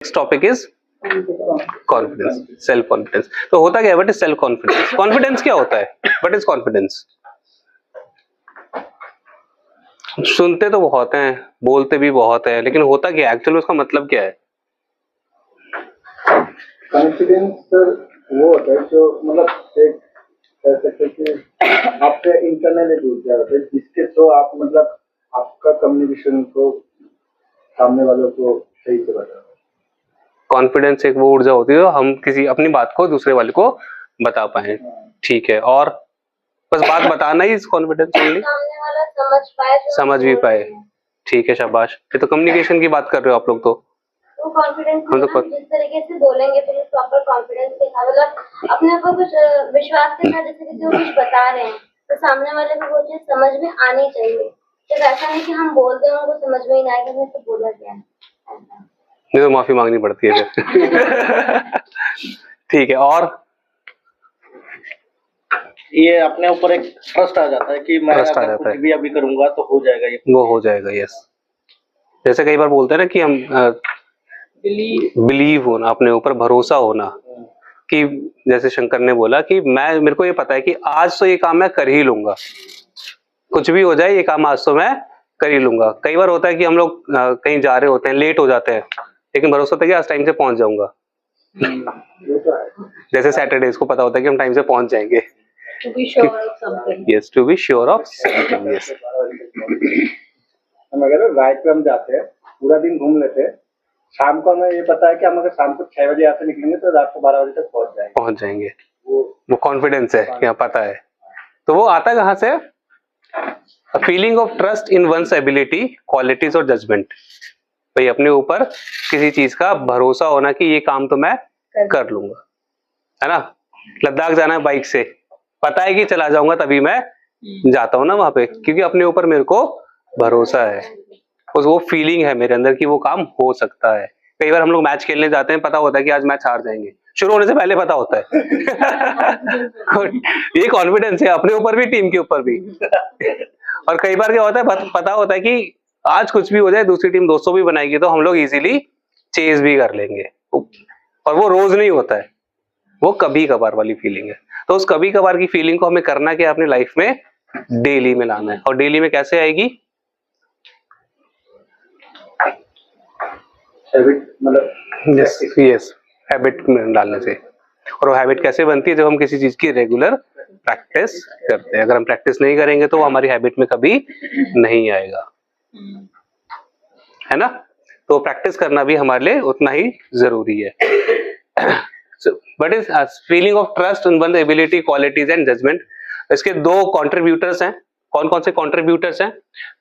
Next topic is confidence, self confidence. तो होता क्या है, what is self confidence? Confidence क्या होता है? What is confidence? सुनते तो बहुत हैं, बोलते भी बहुत है, लेकिन होता क्या है एक्चुअली, उसका मतलब क्या है? कॉन्फिडेंस सर वो होता है जो मतलब एक कह सकते हैं कि आपके इंटरनली ऊर्जा होता है जिसके थ्रू आप मतलब आपका कम्युनिकेशन को सामने वालों को सही से बता। कॉन्फिडेंस एक वो ऊर्जा होती है जो हम किसी अपनी बात को दूसरे वाले को बता पाए। ठीक है, और बस बात बताना ही कॉन्फिडेंस ओनली, सामने वाला समझ पाए, समझ भी पाए। ठीक है, शाबाश। ये तो कम्युनिकेशन की बात कर रहे हो आप लोग। तो कॉन्फिडेंस हम तो जिस तरीके से बोलेंगे फिर प्रॉपर कॉन्फिडेंस के साथ मतलब अपने ऊपर कुछ विश्वास के साथ जैसे कि जो कुछ बता रहे हैं तो सामने वाले को वो चीज समझ में आनी चाहिए। तो ऐसा नहीं कि हम बोल दें उनको समझ में ही ना आए कि हमने तो बोला क्या है, नहीं तो माफी मांगनी पड़ती है फिर। ठीक है, और ये अपने ऊपर एक ट्रस्ट आ जाता है कि मैं ट्रस्ट आ अगर जाता कुछ है, भी अभी करूंगा तो हो जाएगा, ये वो हो जाएगा। यस, जैसे कई बार बोलते हैं ना कि हम बिलीव होना, अपने ऊपर भरोसा होना, कि जैसे शंकर ने बोला कि मैं मेरे को ये पता है कि आज तो ये काम मैं कर ही लूंगा, कुछ भी हो जाए ये काम आज तो मैं कर ही लूंगा। कई बार होता है कि हम लोग कहीं जा रहे होते हैं, लेट हो जाते हैं, लेकिन भरोसा होता है कि आज टाइम से पहुंच जाऊंगा। जैसे सैटरडेज को पता होता है कि हम टाइम से पहुंच जाएंगे। Yes, to be sure of something. Yes, हम अगर राइट पे हम जाते हैं पूरा दिन घूम लेते हैं, शाम को हमें ये पता है कि हम अगर शाम को 6 बजे यहाँ से निकलेंगे तो रात को 12 बजे तक पहुंच जाएंगे। वो कॉन्फिडेंस है कि हाँ पता है। तो वो आता कहाँ से? A feeling of trust in one's ability, qualities और judgment। भाई अपने ऊपर किसी चीज का भरोसा होना कि ये काम तो मैं कर लूंगा, है ना। लद्दाख जाना है बाइक से, पता है कि चला जाऊंगा, तभी मैं जाता हूँ ना वहां पे, क्योंकि अपने ऊपर मेरे को भरोसा है। उस वो फीलिंग है मेरे अंदर कि वो काम हो सकता है। कई बार हम लोग मैच खेलने जाते हैं, पता होता है कि आज मैच हार जाएंगे, शुरू होने से पहले पता होता है। ये कॉन्फिडेंस है अपने ऊपर भी, टीम के ऊपर भी। और कई बार क्या होता है, पता होता है कि आज कुछ भी हो जाए दूसरी टीम 200 भी बनाएगी तो हम लोग इजीली चेज भी कर लेंगे। और वो रोज नहीं होता है, वो कभी कभार वाली फीलिंग है। तो उस कभी कभार की फीलिंग को हमें करना क्या, अपनी लाइफ में डेली में लाना है। और डेली में कैसे आएगी? मतलब यस, हैबिट में डालने से। और वो हैबिट कैसे बनती है? जब हम किसी चीज की रेगुलर प्रैक्टिस करते हैं। अगर हम प्रैक्टिस नहीं करेंगे तो वो हमारी हैबिट में कभी नहीं आएगा, है ना। तो प्रैक्टिस करना भी हमारे लिए उतना ही जरूरी है। What is feeling of trust in one ability, qualities and judgement. इसके दो कंट्रीब्यूटर्स हैं। कौन कौन से कंट्रीब्यूटर्स हैं?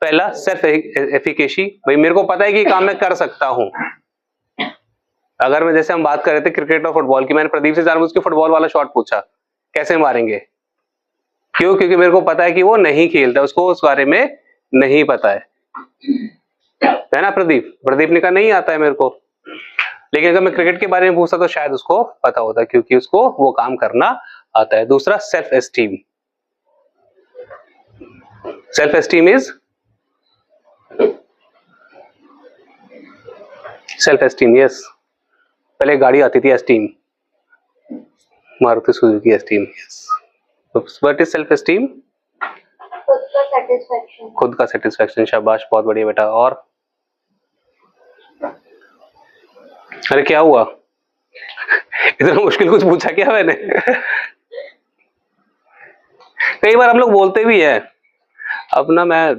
पहला सेल्फ एफिकेसी, भाई मेरे को पता है कि काम मैं कर सकता हूं। अगर मैं, जैसे हम बात कर रहे थे क्रिकेट और फुटबॉल की, मैंने प्रदीप से जानबूझ के फुटबॉल वाला शॉट पूछा, कैसे मारेंगे? क्यों? क्योंकि मेरे को पता है कि वो नहीं खेलता, उसको उस बारे में नहीं पता है ना। प्रदीप ने कहा नहीं आता है मेरे को, लेकिन अगर मैं क्रिकेट के बारे में पूछता तो शायद उसको पता होता, क्योंकि उसको वो काम करना आता है। दूसरा self esteem. Self esteem is self esteem. Yes, पहले गाड़ी आती थी esteem, Maruti Suzuki esteem. What is self esteem? खुद का सेटिस्फेक्शन। खुद का सेटिस्फेक्शन। शाबाश, बहुत बढ़िया बेटा। और अरे क्या हुआ? इतना मुश्किल कुछ पूछा क्या मैंने? कई बार हम लोग बोलते भी है, अब ना मैं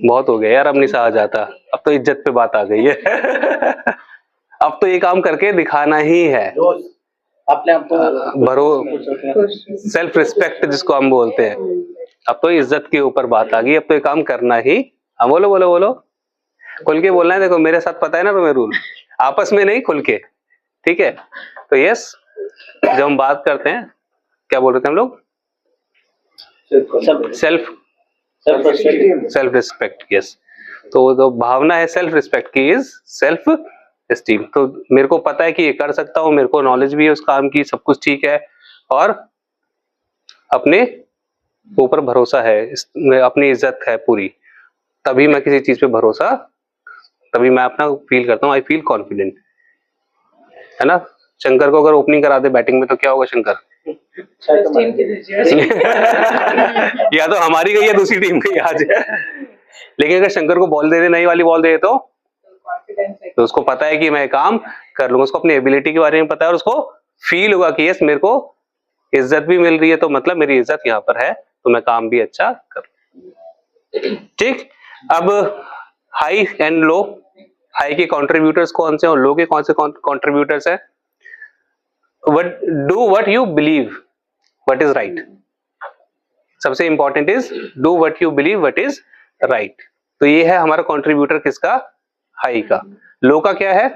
बहुत हो गया यार, अब नहीं सहा जाता, अब तो इज्जत पे बात आ गई है। अब तो ये काम करके दिखाना ही है। अपने आप को सेल्फ रिस्पेक्ट जिसको हम बोलते हैं, अब तो इज्जत के ऊपर बात आ गई, अब तो ये काम करना ही। हाँ बोलो बोलो बोलो, खुल के बोलना है। देखो मेरे साथ पता है ना तुम्हें रूल, आपस में नहीं, खुल के। ठीक है, तो यस, जब हम बात करते हैं, क्या बोल रहे थे हम लोग? Self respect. यस, तो जो भावना है सेल्फ रिस्पेक्ट की इज सेल्फ एस्टीम। तो मेरे को पता है कि ये कर सकता हूँ, मेरे को नॉलेज भी है उस काम की, सब कुछ ठीक है, और अपने ऊपर भरोसा है, अपनी इज्जत है पूरी, तभी मैं किसी चीज पे भरोसा, तभी मैं अपना फील करता हूँ, आई फील कॉन्फिडेंट। है ना। शंकर को अगर ओपनिंग करा दे बैटिंग में तो क्या होगा शंकर? या तो हमारी गई या दूसरी टीम गई आज। लेकिन अगर शंकर को बॉल दे दे, नई वाली बॉल दे दे तो उसको पता है कि मैं काम कर लूंगा, उसको अपनी एबिलिटी के बारे में पता है और उसको फील होगा कि यस मेरे को इज्जत भी मिल रही है, तो मतलब मेरी इज्जत यहाँ पर है, तो मैं काम भी अच्छा कर। ठीक, अब हाई एंड लो, हाई के कंट्रीब्यूटर्स कौन से और लो के कौन से कंट्रीब्यूटर्स है? Do what you believe what is right. सबसे important is do what you believe what is right. तो ये है हमारा कंट्रीब्यूटर किसका? हाई का। लो का क्या है?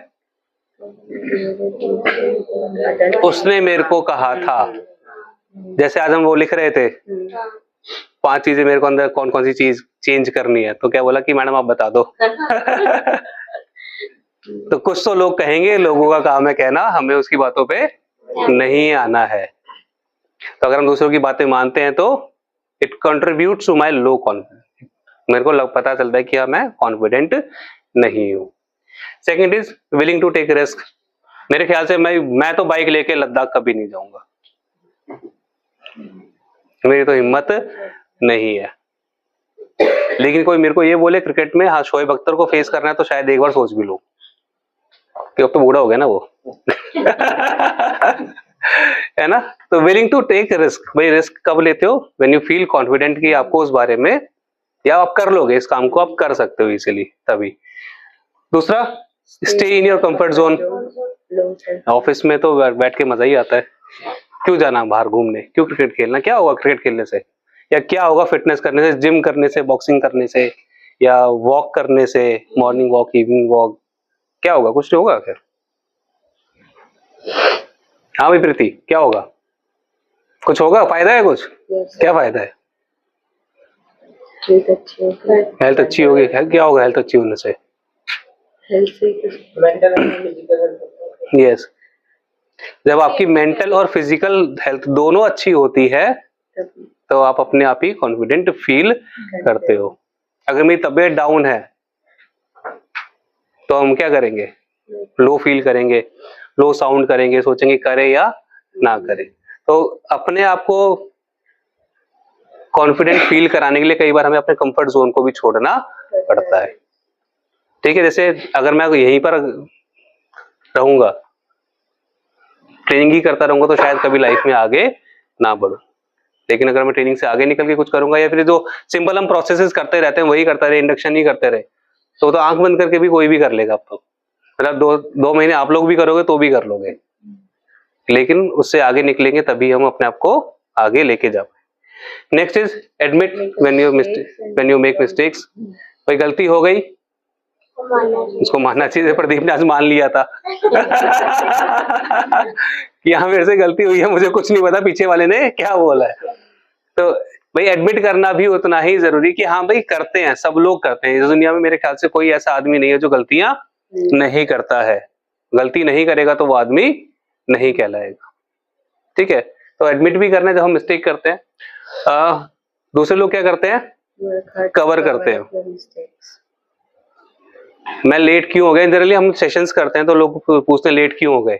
उसने मेरे को कहा था। जैसे आज हम वो लिख रहे थे 5 चीजें मेरे को अंदर कौन कौन सी चीज चेंज करनी है, तो क्या बोला कि मैडम आप बता दो। तो कुछ तो लोग कहेंगे, लोगों का काम है कहना, हमें उसकी बातों पे नहीं आना है। तो अगर हम दूसरों की बातें मानते हैं तो it contributes to my low confidence, मेरे को पता चलता है कि हाँ मैं कॉन्फिडेंट नहीं हूँ। Second is willing to take risk. मेरे ख्याल से मैं तो बाइक लेके लद्दाख कभी नहीं जाऊंगा, मेरी तो हिम्मत नहीं है। लेकिन कोई मेरे को ये बोले क्रिकेट में हाँ शोएब अख्तर को फेस करना है, तो शायद एक बार सोच भी लो कि अब तो बूढ़ा हो गया ना वो। है ना। तो विलिंग टू टेक रिस्क, भाई रिस्क कब लेते हो? व्हेन यू फील कॉन्फिडेंट कि आपको उस बारे में, या आप कर लोगे इस काम को, आप कर सकते हो इजीली, तभी। दूसरा, stay in your comfort zone. Office में तो बैठ के मजा ही आता है, क्यों जाना बाहर घूमने, क्यों क्रिकेट खेलना? क्या होगा क्रिकेट खेलने से, या क्या होगा फिटनेस करने से, जिम करने से, बॉक्सिंग करने से, या वॉक करने से, मॉर्निंग वॉक, इवनिंग वॉक, क्या होगा? कुछ नहीं होगा फिर। हाँ भाई प्रीति, क्या होगा? कुछ होगा? फायदा है कुछ? क्या फायदा है? हेल्थ अच्छी होगी। क्या होगा हेल्थ अच्छी होने से? यस, जब आपकी मेंटल और फिजिकल हेल्थ दोनों अच्छी होती है तो आप अपने आप ही कॉन्फिडेंट फील करते हो। अगर मेरी तबीयत डाउन है तो हम क्या करेंगे? लो फील करेंगे, लो साउंड करेंगे, सोचेंगे करे या ना करे। तो अपने आप को कॉन्फिडेंट फील कराने के लिए कई बार हमें अपने कंफर्ट जोन को भी छोड़ना पड़ता है। ठीक है, जैसे अगर मैं यहीं पर रहूंगा, ट्रेनिंग ही करता रहूंगा, तो शायद कभी लाइफ में आगे ना बढ़ूं। लेकिन अगर मैं ट्रेनिंग से आगे निकल के कुछ करूंगा, या फिर जो सिंपल हम प्रोसेसेस करते रहते हैं वही करते रहे, इंडक्शन ही करते रहे, तो आंख बंद करके भी कोई भी कर लेगा। अब तो मतलब 2 महीने आप लोग भी करोगे तो भी कर लोगे, लेकिन उससे आगे निकलेंगे तभी हम अपने आप को आगे लेके जा पाए। Next is admit when you make mistakes. भाई गलती हो गई, उसको मानना चाहिए। प्रदीप ने आज मान लिया था कि यहाँ मेरे से गलती हुई है, मुझे कुछ नहीं पता पीछे वाले ने क्या बोला है। तो भाई एडमिट करना भी उतना ही जरूरी कि हाँ भाई करते हैं, सब लोग करते हैं। इस दुनिया में मेरे ख्याल से कोई ऐसा आदमी नहीं है जो गलतियां नहीं करता है। गलती नहीं करेगा तो वो आदमी नहीं कहलाएगा। ठीक है, तो एडमिट भी करना है जब हम मिस्टेक करते हैं। दूसरे लोग क्या करते हैं? कवर करते हैं। मैं लेट क्यों हो गया, जनरली हम सेशंस करते हैं तो लोग पूछते हैं लेट क्यों हो गए।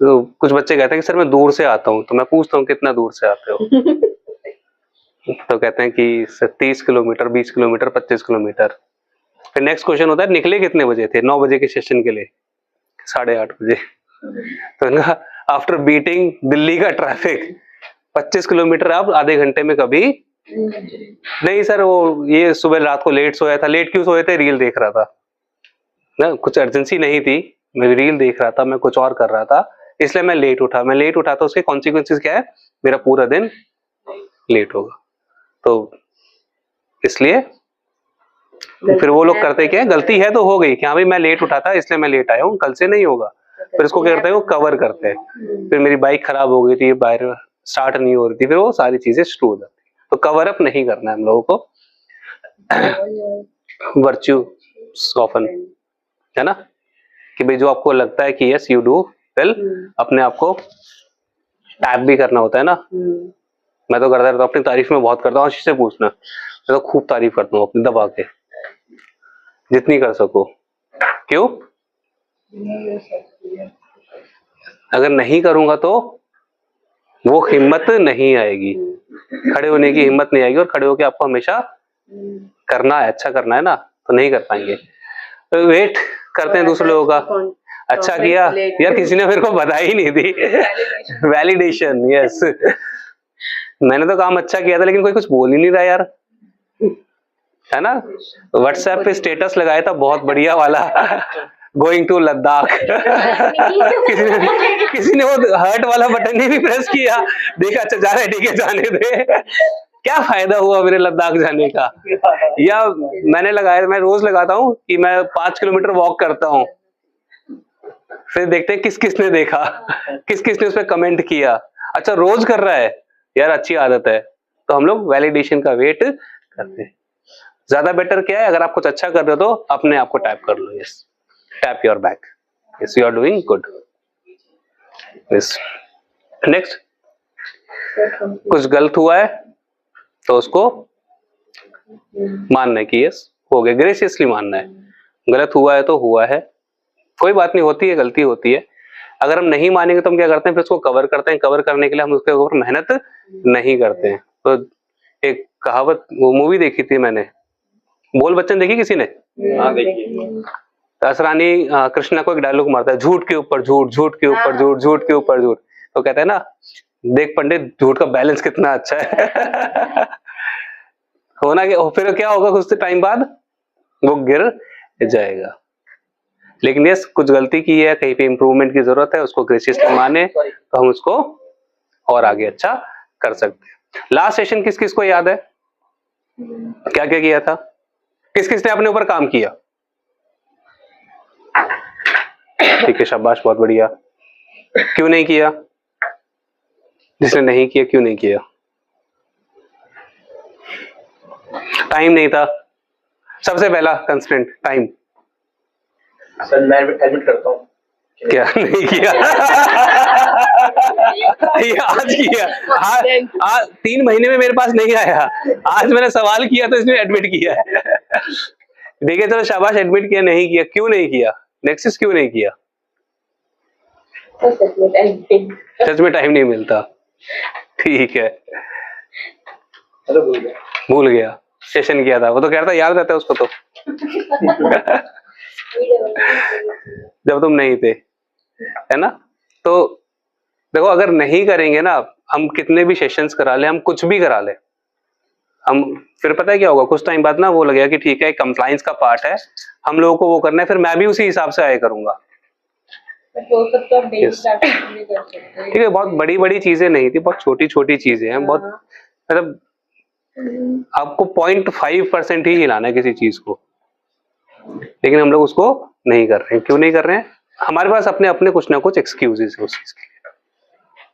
तो कुछ बच्चे कहते हैं कि सर मैं दूर से आता हूँ। तो मैं पूछता हूँ कितना दूर से आते हो? तो कहते हैं कि 30 किलोमीटर, 20 किलोमीटर, 25 किलोमीटर। फिर नेक्स्ट क्वेश्चन होता है निकले कितने बजे थे? 9 बजे के सेशन के लिए 8:30 बजे। तो आफ्टर बीटिंग दिल्ली का ट्रैफिक 25 किलोमीटर आप आधे घंटे में कभी नहीं। सर वो ये सुबह रात को लेट सोया था। लेट क्यों सोए थे? रील देख रहा था ना, कुछ अर्जेंसी नहीं थी, मैं रील देख रहा था, मैं कुछ और कर रहा था, इसलिए मैं लेट उठा। मैं लेट उठा तो उसके कॉन्सिक्वेंसेस क्या है? मेरा पूरा दिन लेट होगा। तो इसलिए फिर वो लोग करते क्या है, गलती है तो हो गई कि हाँ भाई मैं लेट उठा था इसलिए मैं लेट आया हूँ, कल से नहीं होगा। फिर इसको क्या करते हैं? वो कवर करते हैं। फिर मेरी बाइक खराब हो गई थी, बाहर स्टार्ट नहीं हो रही थी, फिर वो सारी चीजें शुरू हो जाती। तो कवर अप नहीं करना है हम लोगों को। वर्च्यू सॉफन, है ना, कि भाई जो आपको लगता है कि यस यू डू वेल, अपने आप को टैप भी करना होता है ना। मैं तो करता रहता हूँ, अपनी तारीफ में बहुत करता हूँ। से पूछना, मैं तो खूब तारीफ करता हूँ अपनी दबा के, जितनी कर सको। क्यों? अगर नहीं करूंगा तो वो हिम्मत नहीं आएगी, खड़े होने की हिम्मत नहीं आएगी, और खड़े होके आपको हमेशा करना है, अच्छा करना है ना, तो नहीं कर पाएंगे। तो वेट करते हैं दूसरे लोगों का, अच्छा किया यार, किसी ने मेरे को बधाई नहीं दी, वैलिडेशन, यस, मैंने तो काम अच्छा किया था लेकिन कोई कुछ बोल ही नहीं रहा यार, है ना। व्हाट्सएप पे स्टेटस लगाया था बहुत बढ़िया वाला, गोइंग टू लद्दाख, किसी ने वो हर्ट वाला बटन नहीं भी प्रेस किया, देखा अच्छा जा रहा है, ठीक है जाने दे, क्या फायदा हुआ मेरे लद्दाख जाने का। या मैंने लगाया, मैं रोज लगाता हूँ कि मैं 5 किलोमीटर वॉक करता हूँ, फिर देखते हैं किस किसने देखा, किस किसने उस पर कमेंट किया, अच्छा रोज कर रहा है यार, अच्छी आदत है, तो हम लोग वैलिडेशन का वेट करते हैं। ज्यादा बेटर क्या है, अगर आप कुछ अच्छा कर रहे हो तो अपने आप को टैप कर लो, yes, tap your back, yes you are doing good, yes. Next, कुछ गलत हुआ है तो उसको मानना है कि यस हो गया, ग्रेसियसली मानना है, गलत हुआ है तो हुआ है, कोई बात नहीं, होती है, गलती होती है। अगर हम नहीं मानेंगे तो हम क्या करते हैं, फिर उसको कवर करते हैं, कवर करने के लिए हम उसके ऊपर मेहनत नहीं करते हैं। तो एक कहावत, वो मूवी देखी थी मैंने, बोल बच्चन, देखी किसी ने? हाँ देखिए। असरानी कृष्णा को एक डायलॉग मारता है, झूठ के ऊपर झूठ, झूठ के ऊपर झूठ, झूठ के ऊपर झूठ, तो कहता है ना, देख पंडित झूठ का बैलेंस कितना अच्छा है। होना क्या, फिर क्या होगा, कुछ टाइम बाद वो गिर जाएगा। लेकिन यस, कुछ गलती की है, कहीं पे इंप्रूवमेंट की जरूरत है, उसको ग्रेसियसली माने तो हम उसको और आगे अच्छा कर सकते हैं। लास्ट सेशन किस किस को याद है, क्या क्या किया था, किस किस ने अपने ऊपर काम किया? ठीक है, शाबाश, बहुत बढ़िया। क्यों नहीं किया, जिसने नहीं किया क्यों नहीं किया? टाइम नहीं था, सबसे पहला कंस्ट्रेंट टाइम। सर मैं एडमिट करता हूँ, क्या नहीं किया? ये आज किया, आज 3 महीने में मेरे पास नहीं आया, आज मैंने सवाल किया तो इसने एडमिट किया है। देखिए, चलो शाबाश, एडमिट किया, नहीं किया, क्यों नहीं किया? नेक्सस क्यों नहीं किया? सच में टाइम नहीं मिलता, ठीक है, भूल गया, सेशन किया था, वो तो कह रहा था याद रहता है उसको तो। जब तुम नहीं थे, है ना। तो देखो, अगर नहीं करेंगे ना, हम कितने भी सेशंस करा ले, हम कुछ भी करा ले, हम फिर पता है क्या होगा, कुछ टाइम बाद ना वो लगेगा कि ठीक है, कंप्लाइंस का पार्ट है, हम लोगों को वो करना है, फिर मैं भी उसी हिसाब से आया करूंगा। ठीक है, बहुत बड़ी बड़ी चीजें नहीं थी, बहुत छोटी छोटी चीजें हैं, बहुत मतलब आपको 0.5% ही हिलाना है किसी चीज को, लेकिन हम लोग उसको नहीं कर रहे हैं। क्यों नहीं कर रहे हैं? हमारे पास अपने अपने कुछ ना कुछ एक्सक्यूजेस है उस चीज के लिए।